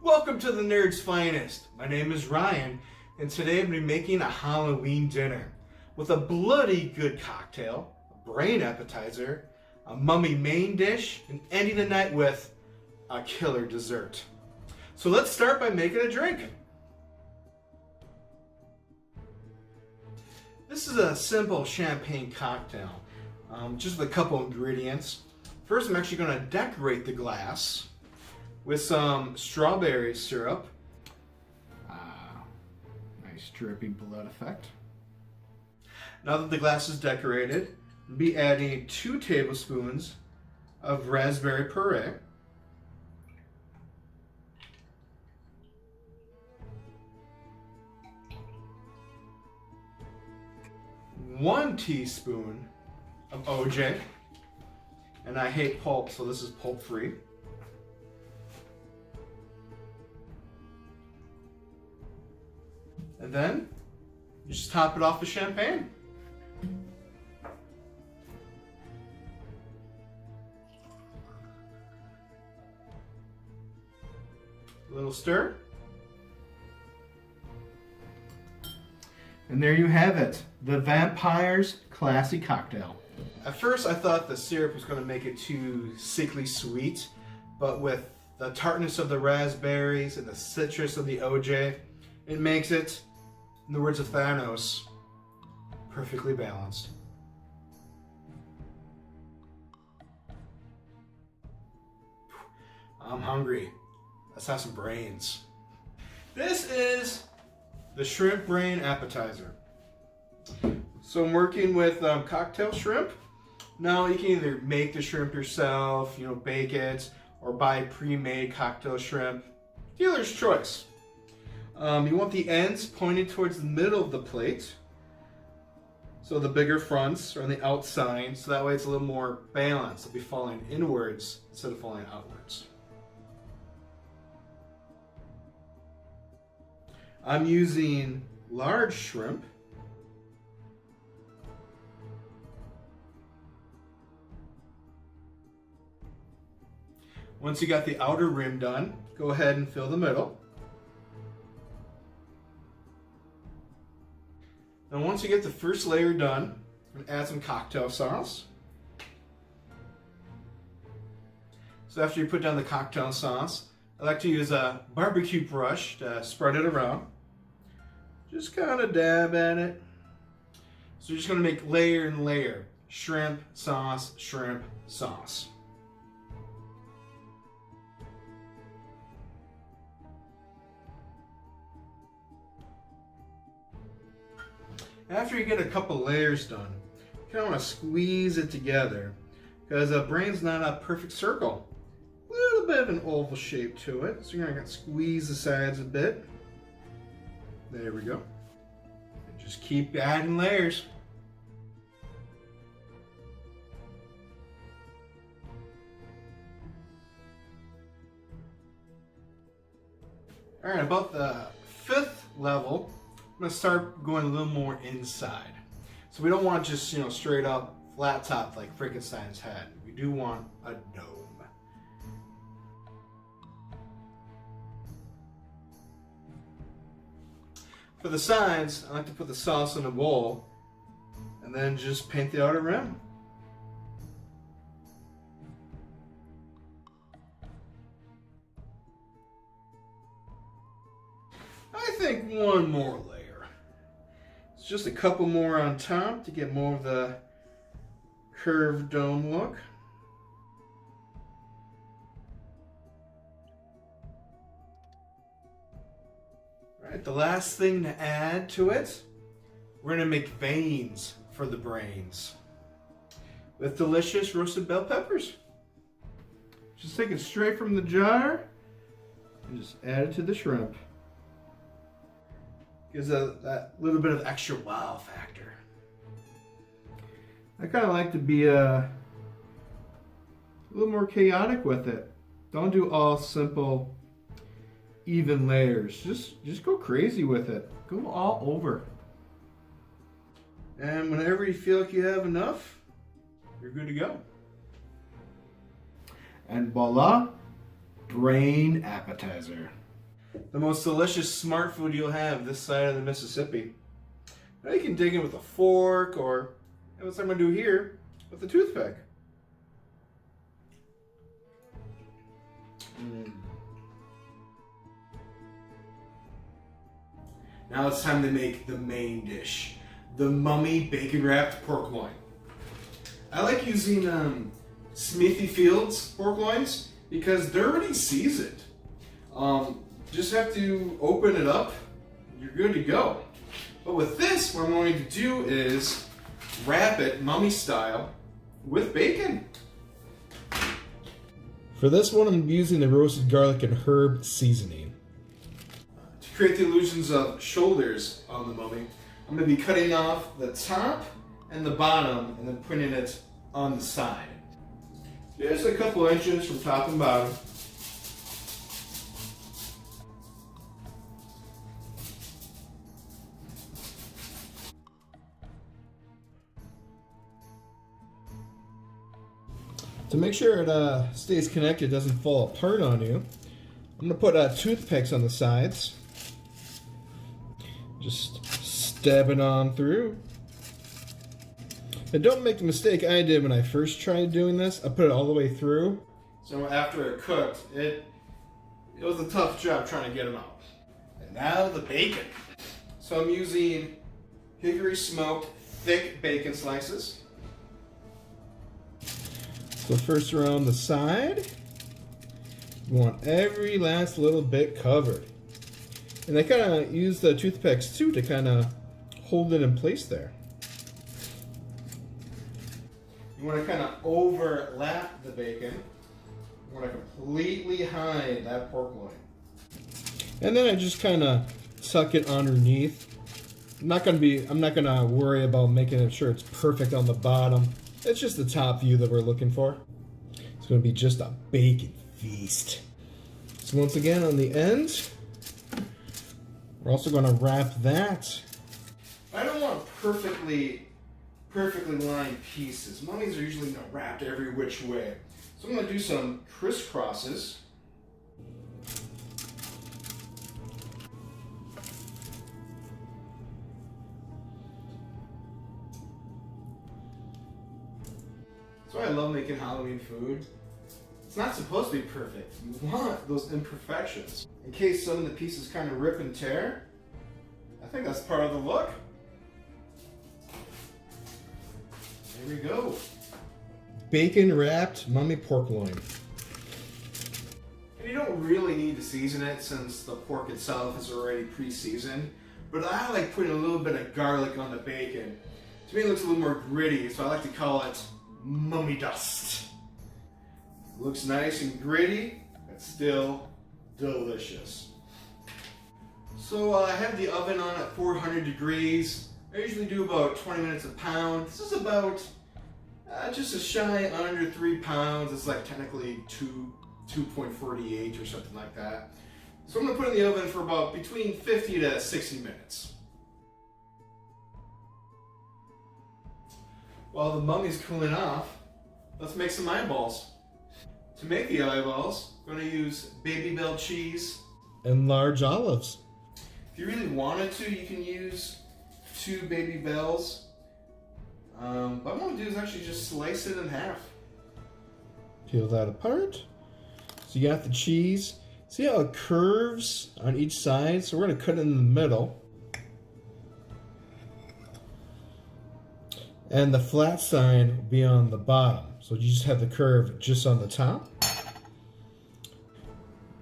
Welcome to the Nerd's Finest. My name is Ryan, and today I'm going to be making a Halloween dinner with a bloody good cocktail, a brain appetizer, a mummy main dish, and ending the night with a killer dessert. So let's start by making a drink. This is a simple champagne cocktail, just with a couple ingredients. First, I'm actually going to decorate the glass with some strawberry syrup. Nice dripping blood effect. Now that the glass is decorated, I'll be adding 2 tablespoons of raspberry puree. One teaspoon of OJ. And I hate pulp, so this is pulp free. And then you just top it off with champagne. A little stir. And there you have it, the Vampire's Classy Cocktail. At first I thought the syrup was going to make it too sickly sweet, but with the tartness of the raspberries and the citrus of the OJ, it makes it, in the words of Thanos, perfectly balanced. I'm hungry. Let's have some brains. This is the shrimp brain appetizer. So I'm working with cocktail shrimp. Now you can either make the shrimp yourself, bake it, or buy pre-made cocktail shrimp. Dealer's choice. You want the ends pointed towards the middle of the plate. So the bigger fronts are on the outside, so that way it's a little more balanced. It'll be falling inwards instead of falling outwards. I'm using large shrimp. Once you got the outer rim done, go ahead and fill the middle. Now once you get the first layer done, I'm going to add some cocktail sauce. So after you put down the cocktail sauce, I like to use a barbecue brush to spread it around. Just kind of dab at it. So you're just going to make layer and layer. Shrimp, sauce, shrimp, sauce. After you get a couple layers done, you kind of want to squeeze it together because a brain's not a perfect circle. A little bit of an oval shape to it, so you're going to squeeze the sides a bit. There we go. And just keep adding layers. All right, about the 5th level, I'm going to start going a little more inside. So we don't want just, straight up flat top like Frankenstein's head. We do want a dome. For the sides, I like to put the sauce in a bowl and then just paint the outer rim. I think one more layer. It's just a couple more on top to get more of the curved dome look. All right, the last thing to add to it, we're going to make veins for the brains with delicious roasted bell peppers. Just take it straight from the jar and just add it to the shrimp. Gives that little bit of extra wow factor. I kind of like to be a little more chaotic with it. Don't do all simple, even layers. Just go crazy with it. Go all over. And whenever you feel like you have enough, you're good to go. And voila, brain appetizer. The most delicious smart food you'll have this side of the Mississippi. Now you can dig in with a fork or, and what I'm going to do here, with a toothpick. Now it's time to make the main dish, the mummy bacon wrapped pork loin. I like using Smithy Fields pork loins because they're already seasoned. Just have to open it up, you're good to go. But with this, what I'm going to do is wrap it mummy style with bacon. For this one, I'm using the roasted garlic and herb seasoning. To create the illusions of shoulders on the mummy, I'm going to be cutting off the top and the bottom and then putting it on the side. Just a couple inches from top and bottom. To make sure it stays connected, doesn't fall apart on you, I'm going to put toothpicks on the sides. Just stab it on through. And don't make the mistake I did when I first tried doing this. I put it all the way through. So after it cooked, it was a tough job trying to get them out. And now the bacon. So I'm using hickory smoked thick bacon slices. So first around the side, you want every last little bit covered. And I kind of use the toothpicks too to kind of hold it in place there. You want to kind of overlap the bacon. You want to completely hide that pork loin. And then I just kind of tuck it underneath. I'm not gonna worry about making sure it's perfect on the bottom. It's just the top view that we're looking for. It's going to be just a bacon feast. So once again on the end, we're also going to wrap that. I don't want perfectly lined pieces. Mummies are usually not wrapped every which way. So I'm going to do some crisscrosses. So I love making Halloween food. It's not supposed to be perfect. You want those imperfections. In case some of the pieces kind of rip and tear, I think that's part of the look. There we go. Bacon wrapped mummy pork loin. And you don't really need to season it since the pork itself is already pre-seasoned. But I like putting a little bit of garlic on the bacon. To me it looks a little more gritty, so I like to call it mummy dust. Looks nice and gritty, but still delicious. So I have the oven on at 400 degrees. I usually do about 20 minutes a pound. This is about just a shy under 3 pounds. It's like technically 2.48 or something like that. So I'm gonna put it in the oven for about between 50 to 60 minutes. While the mummy's cooling off, let's make some eyeballs. To make the eyeballs, I'm going to use Baby Bell cheese and large olives. If you really wanted to, you can use 2 Baby Bells. What I'm going to do is actually just slice it in half. Peel that apart. So you got the cheese. See how it curves on each side? So we're going to cut it in the middle. And the flat side will be on the bottom. So you just have the curve just on the top.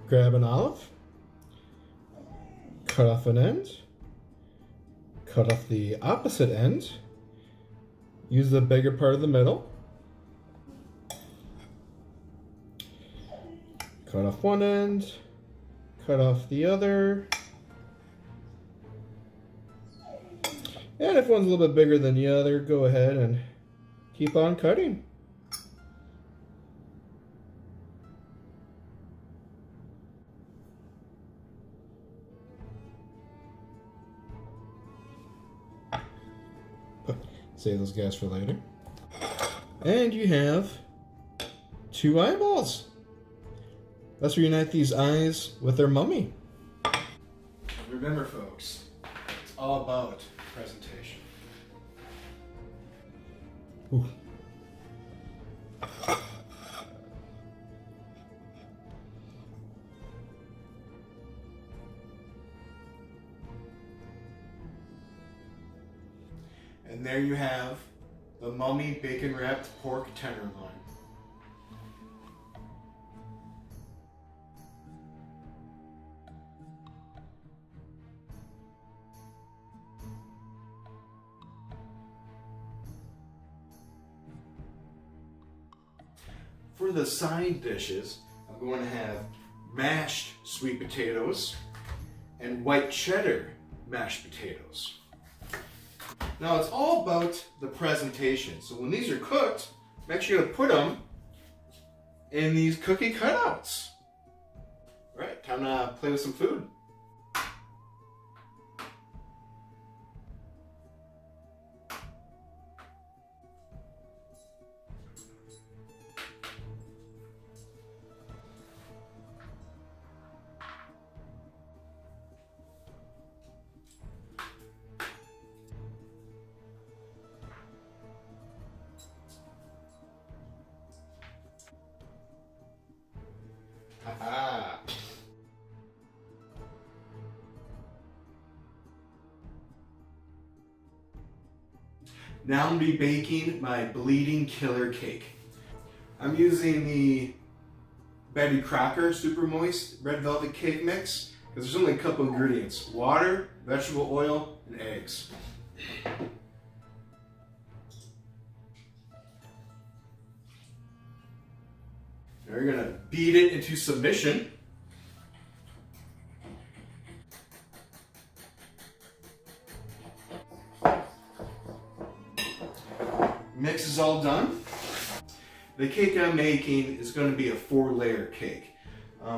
Grab an olive. Cut off an end. Cut off the opposite end. Use the bigger part of the middle. Cut off one end. Cut off the other. And if one's a little bit bigger than the other, go ahead and keep on cutting. Save those guys for later. And you have 2 eyeballs. Let's reunite these eyes with their mummy. Remember, folks, it's all about presentation. Ooh. And there you have the Mummy bacon wrapped pork tenderloin. For the side dishes, I'm going to have mashed sweet potatoes and white cheddar mashed potatoes. Now it's all about the presentation. So when these are cooked, I'm actually going to put them in these cookie cutouts. All right, time to play with some food. Ha-ha. Now I'm going to be baking my bleeding killer cake. I'm using the Betty Crocker Super Moist Red Velvet Cake Mix because there's only a couple ingredients: water, vegetable oil, and eggs. Now we're going to beat it into submission. Mix is all done. The cake I'm making is going to be a 4-layer cake.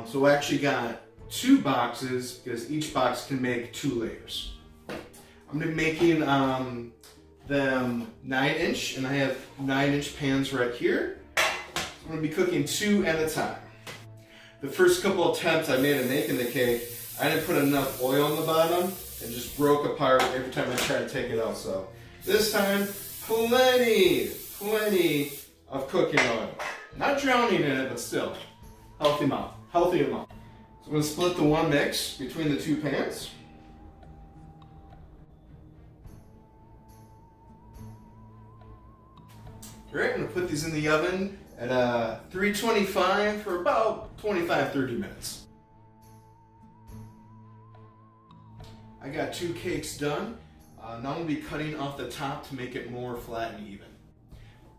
So I actually got 2 boxes because each box can make 2 layers. I'm going to be making them 9-inch, and I have 9-inch pans right here. I'm going to be cooking 2 at a time. The first couple attempts I made at making the cake, I didn't put enough oil on the bottom and just broke apart every time I tried to take it out. So this time, plenty of cooking oil. Not drowning in it, but still, healthy amount. So I'm going to split the one mix between the 2 pans. All right, I'm going to put these in the oven at 325 for about 25-30 minutes. I got 2 cakes done. Now I'm going to be cutting off the top to make it more flat and even.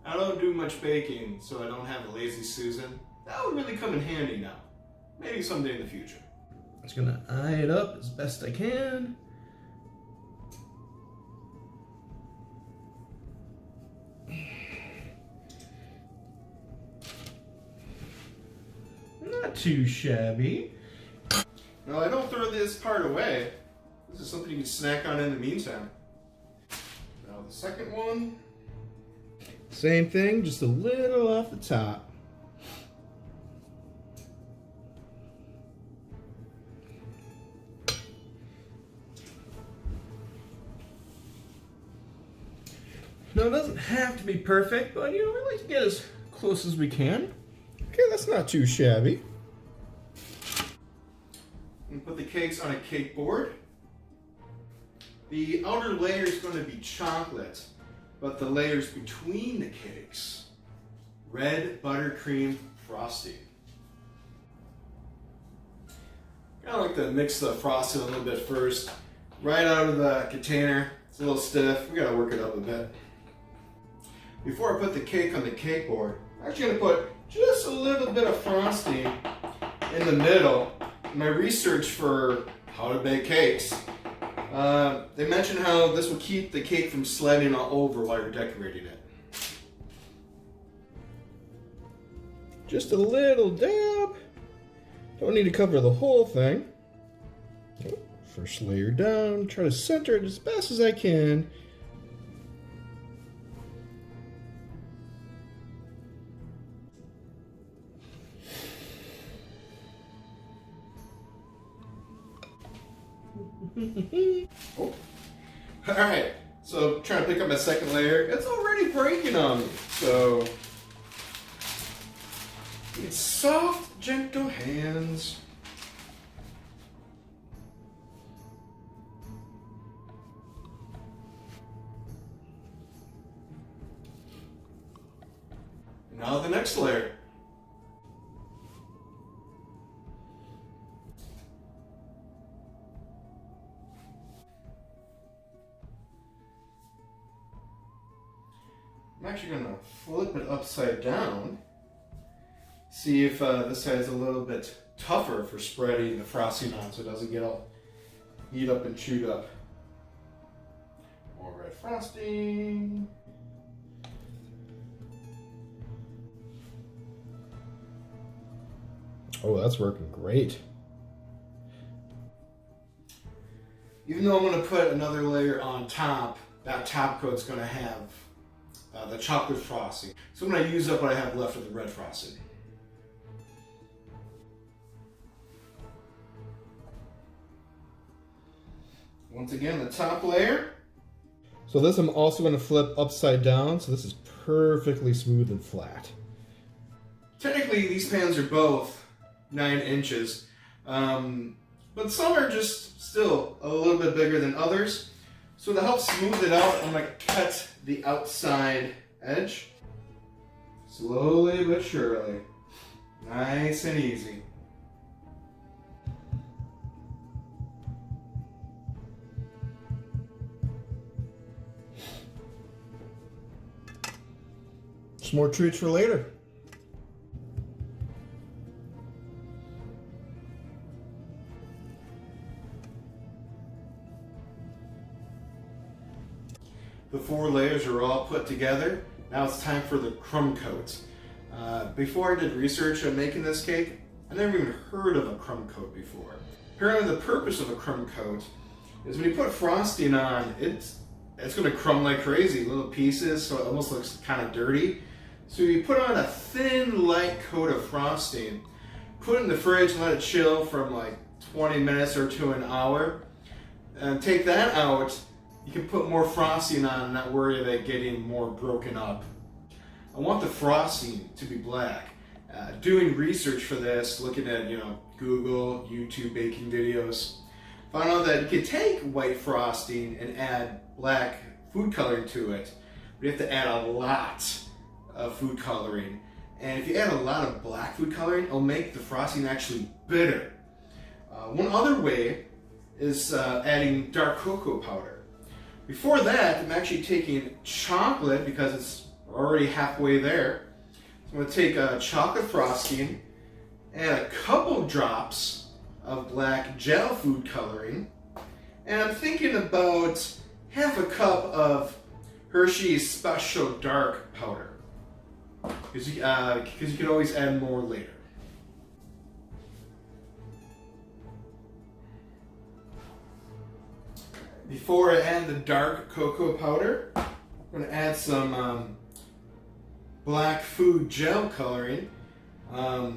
I don't do much baking, so I don't have a lazy Susan. That would really come in handy now. Maybe someday in the future. I'm just going to eye it up as best I can. Not too shabby. No, I don't throw this part away. This is something you can snack on in the meantime. Now the second one. Same thing, just a little off the top. No, it doesn't have to be perfect, but we like to get as close as we can. Okay, that's not too shabby. I'm gonna put the cakes on a cake board. The outer layer is going to be chocolate, but the layers between the cakes, red buttercream frosting. I like to mix the frosting a little bit first, right out of the container. It's a little stiff. We gotta work it up a bit. Before I put the cake on the cake board, I'm actually gonna put just a little bit of frosting in the middle. In my research for how to bake cakes, they mentioned how this will keep the cake from sliding all over while you're decorating it. Just a little dab. Don't need to cover the whole thing. First layer down, try to center it as best as I can. Oh. All right, so trying to pick up my second layer. It's already breaking on me. So it's soft, gentle hands. Now the next layer. I'm actually going to flip it upside down. See if this side is a little bit tougher for spreading the frosting on so it doesn't get all eat up and chewed up. More red frosting. Oh, that's working great. Even though I'm going to put another layer on top, that top coat's going to have the chocolate frosting. So I'm going to use up what I have left of the red frosting. Once again, the top layer. So this I'm also going to flip upside down, so this is perfectly smooth and flat. Technically, these pans are both 9 inches, but some are just still a little bit bigger than others. So to help smooth it out, I'm going to cut the outside edge. Slowly but surely. Nice and easy. Some more treats for later. The 4 layers are all put together. Now it's time for the crumb coat. Before I did research on making this cake, I never even heard of a crumb coat before. Apparently the purpose of a crumb coat is when you put frosting on, it's going to crumb like crazy, little pieces, so it almost looks kind of dirty. So you put on a thin, light coat of frosting, put it in the fridge and let it chill from like 20 minutes or to an hour, and take that out. You can put more frosting on and not worry about getting more broken up. I want the frosting to be black. Doing research for this, looking at Google, YouTube baking videos, found out that you can take white frosting and add black food coloring to it. But you have to add a lot of food coloring. And if you add a lot of black food coloring, it'll make the frosting actually bitter. One other way is adding dark cocoa powder. Before that, I'm actually taking chocolate because it's already halfway there. So I'm going to take chocolate frosting, add a couple drops of black gel food coloring, and I'm thinking about half a cup of Hershey's Special Dark powder, because you can always add more later. Before I add the dark cocoa powder, I'm going to add some black food gel coloring. The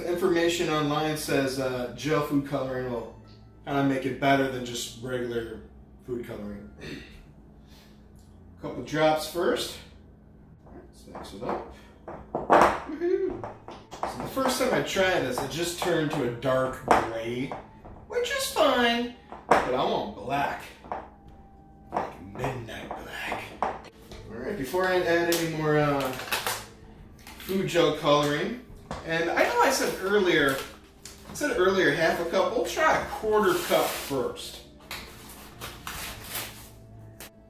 information online says gel food coloring will kind of make it better than just regular food coloring. A couple drops first. All right, let's mix it up. Woohoo! So the first time I tried this, it just turned to a dark gray, which is fine, but I want black. Like midnight black. Alright, before I add any more food gel coloring, and I know I said earlier half a cup. We'll try a quarter cup first.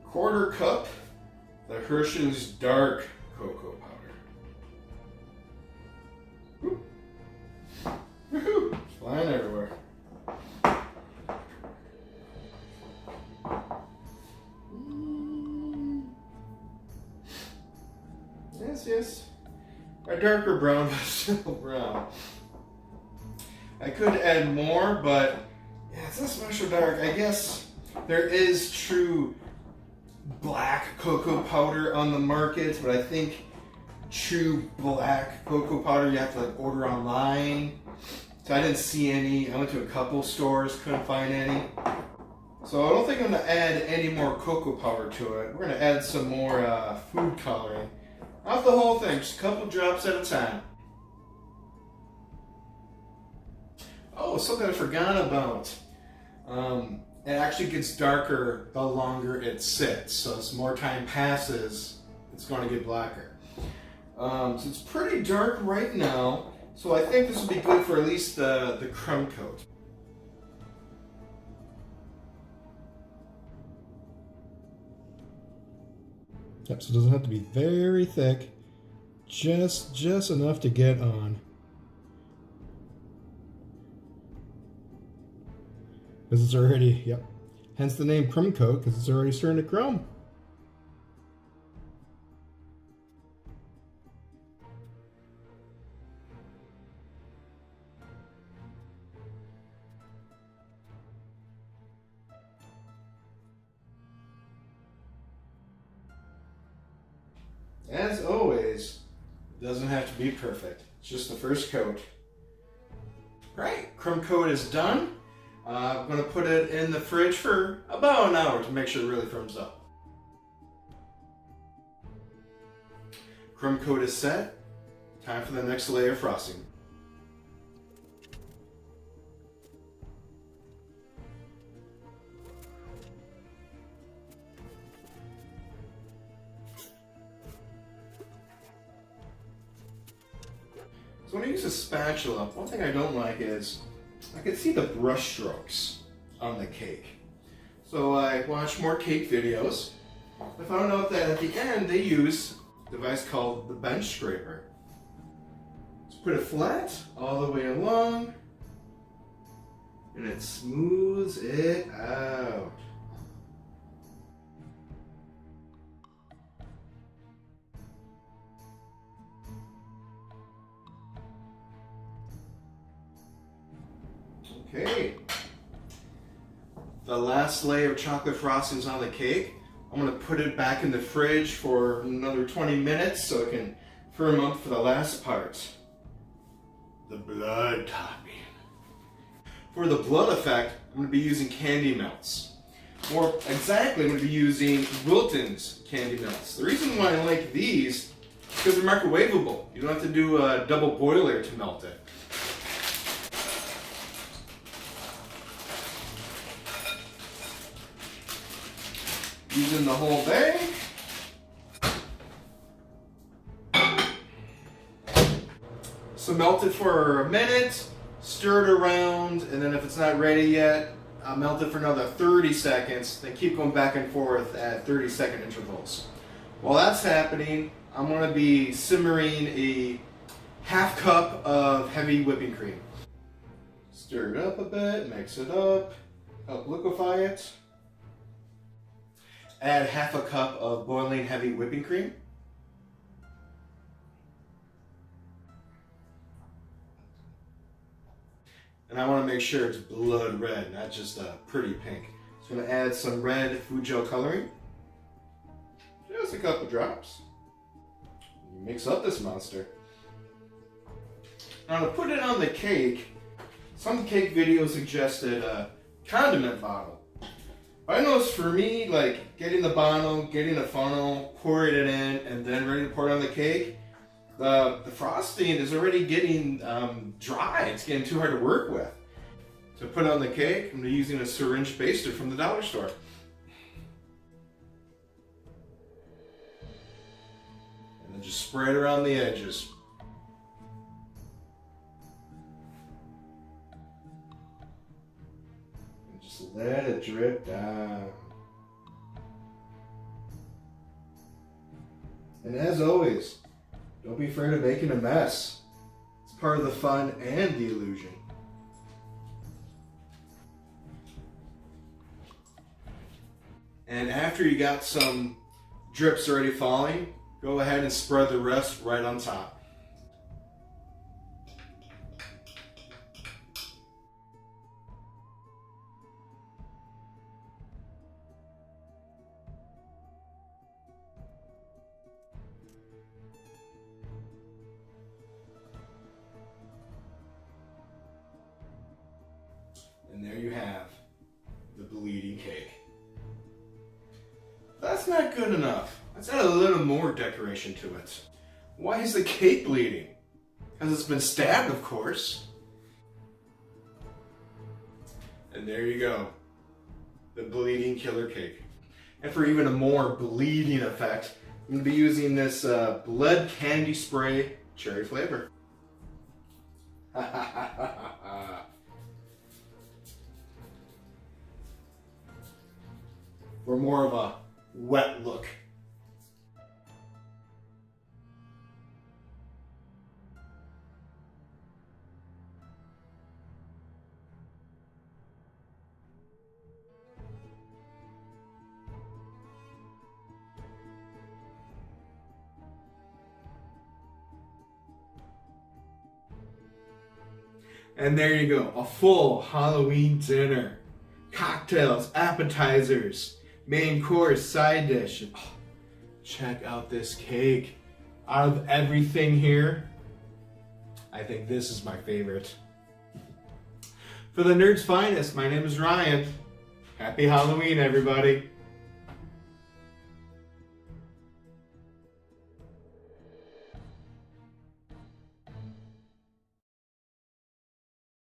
Quarter cup, the Hershey's Dark Cocoa Powder. Woohoo! It's flying everywhere. Yes. A darker brown, but still brown. I could add more, but yeah, it's a special dark. I guess there is true black cocoa powder on the market, but I think true black cocoa powder you have to order online. So I didn't see any. I went to a couple stores, couldn't find any. So I don't think I'm going to add any more cocoa powder to it. We're going to add some more food coloring. Not the whole thing, just a couple drops at a time. Oh, something I forgot about. It actually gets darker the longer it sits. So as more time passes, it's going to get blacker. So it's pretty dark right now. So I think this will be good for at least the crumb coat. Yep, so it doesn't have to be very thick, just enough to get on. Because it's already, yep, hence the name crumb coat, because it's already starting to crumb. As always, it doesn't have to be perfect. It's just the first coat. Right, crumb coat is done. I'm going to put it in the fridge for about an hour to make sure it really firms up. Crumb coat is set. Time for the next layer of frosting. So when I use a spatula, one thing I don't like is I can see the brush strokes on the cake. So I watched more cake videos. I found out that at the end they use a device called the bench scraper. Just put it flat all the way along and it smooths it out. Okay, the last layer of chocolate frosting is on the cake. I'm going to put it back in the fridge for another 20 minutes so it can firm up for the last part. The blood topping. For the blood effect, I'm going to be using candy melts. More exactly, I'm going to be using Wilton's candy melts. The reason why I like these is because they're microwavable. You don't have to do a double boiler to melt it. Using the whole bag. So melt it for a minute, stir it around, and then if it's not ready yet, I'll melt it for another 30 seconds, then keep going back and forth at 30-second intervals. While that's happening, I'm going to be simmering a half cup of heavy whipping cream. Stir it up a bit, mix it up, help liquefy it. Add half a cup of boiling heavy whipping cream. And I want to make sure it's blood red, not just a pretty pink. So I'm going to add some red food gel coloring. Just a couple drops. Mix up this monster. Now to put it on the cake, some cake videos suggested a condiment bottle. I noticed for me, like getting the bottle, getting a funnel, pouring it in, and then ready to pour it on the cake, the frosting is already getting dry. It's getting too hard to work with. To put it on the cake, I'm using a syringe baster from the dollar store. And then just spray it around the edges. Let it drip down. And as always, don't be afraid of making a mess. It's part of the fun and the illusion. And after you got some drips already falling, go ahead and spread the rest right on top. And there you have the bleeding cake. that's not good enough. Let's add a little more decoration to it. Why is the cake bleeding? Because it's been stabbed, of course. And there you go. The bleeding killer cake. And for even a more bleeding effect, I'm going to be using this blood candy spray cherry flavor. For more of a wet look. And there you go, a full Halloween dinner. Cocktails, appetizers, main course, side dish. Oh, check out this cake. Out of everything here, I think this is my favorite. For the Nerd's Finest, my name is Ryan. Happy Halloween, everybody.